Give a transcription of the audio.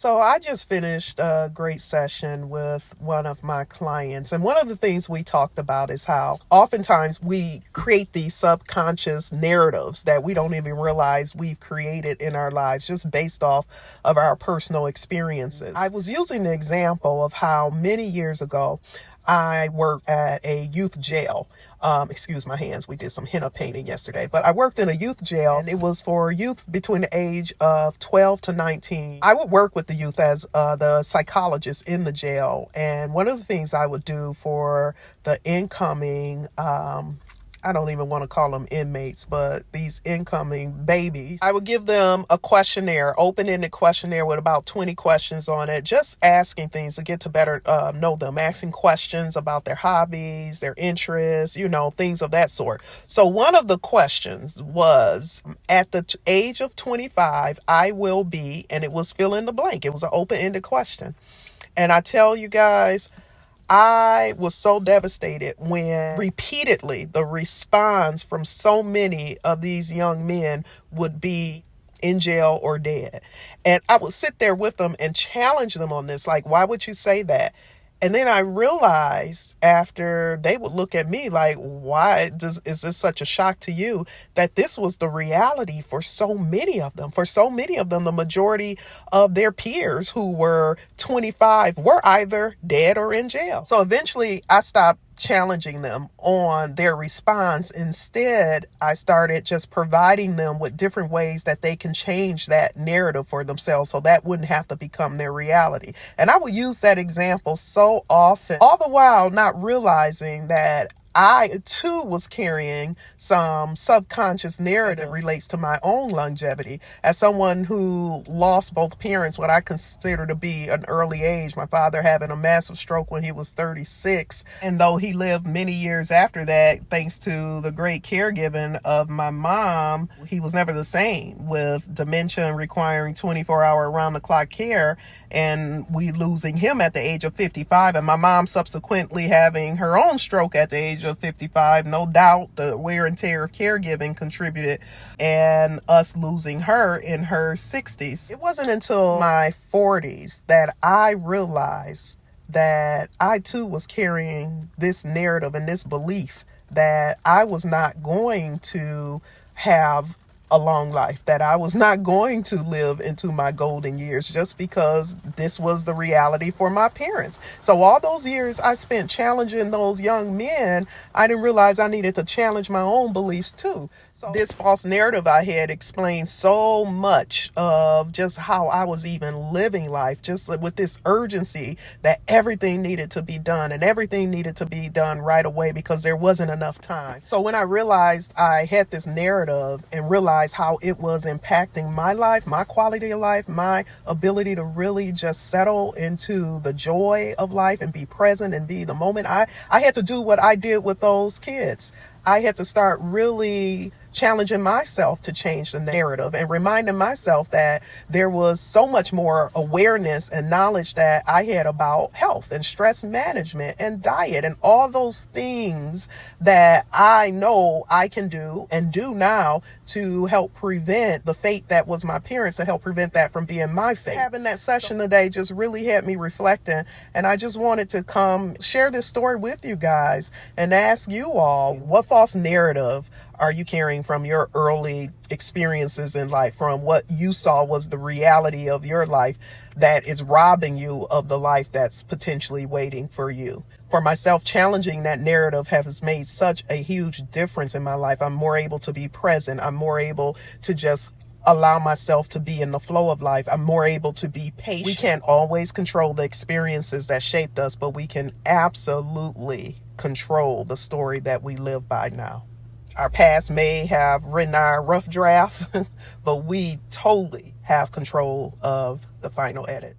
So I just finished a great session with one of my clients. And one of the things we talked about is how oftentimes we create these subconscious narratives that we don't even realize we've created in our lives just based off of our personal experiences. I was using the example of how many years ago I worked at a youth jail. Excuse my hands. We did some henna painting yesterday, but I worked in a youth jail, and it was for youth between the age of 12 to 19. I would work with the youth as the psychologist in the jail. And one of the things I would do for the incoming, I don't even want to call them inmates, but these incoming babies, I would give them a questionnaire, open-ended questionnaire with about 20 questions on it, just asking things to get to better know them, asking questions about their hobbies, their interests, things of that sort. So one of the questions was, at the age of 25, I will be, and it was fill in the blank. It was an open-ended question. And I tell you guys, I was so devastated when repeatedly the response from so many of these young men would be in jail or dead. And I would sit there with them and challenge them on this. Like, why would you say that? And then I realized after they would look at me like, is this such a shock to you, that this was the reality for so many of them. For so many of them, the majority of their peers who were 25 were either dead or in jail. So eventually I stopped challenging them on their response. Instead, I started just providing them with different ways that they can change that narrative for themselves so that wouldn't have to become their reality. And I will use that example so often, all the while not realizing that I too was carrying some subconscious narrative that relates to my own longevity. As someone who lost both parents, what I consider to be an early age, my father having a massive stroke when he was 36. And though he lived many years after that, thanks to the great caregiving of my mom, he was never the same, with dementia requiring 24-hour around-the-clock care, and we losing him at the age of 55, and my mom subsequently having her own stroke at the age of 55. No doubt the wear and tear of caregiving contributed, and us losing her in her 60s. It wasn't until my 40s that I realized that I too was carrying this narrative and this belief that I was not going to have a long life, that I was not going to live into my golden years just because this was the reality for my parents. So all those years I spent challenging those young men, I didn't realize I needed to challenge my own beliefs too. So this false narrative I had explained so much of just how I was even living life, just with this urgency that everything needed to be done and everything needed to be done right away because there wasn't enough time. So when I realized I had this narrative and realized how it was impacting my life, my quality of life, my ability to really just settle into the joy of life and be present and be the moment, I had to do what I did with those kids. I had to start really challenging myself to change the narrative and reminding myself that there was so much more awareness and knowledge that I had about health and stress management and diet and all those things that I know I can do and do now to help prevent the fate that was my parents, to help prevent that from being my fate. Having that session today just really had me reflecting, and I just wanted to come share this story with you guys and ask you all, what false narrative are you carrying from your early experiences in life, from what you saw was the reality of your life, that is robbing you of the life that's potentially waiting for you? For myself, challenging that narrative has made such a huge difference in my life. I'm more able to be present. I'm more able to just allow myself to be in the flow of life. I'm more able to be patient. We can't always control the experiences that shaped us, but we can absolutely control the story that we live by now. Our past may have written our rough draft, but we totally have control of the final edit.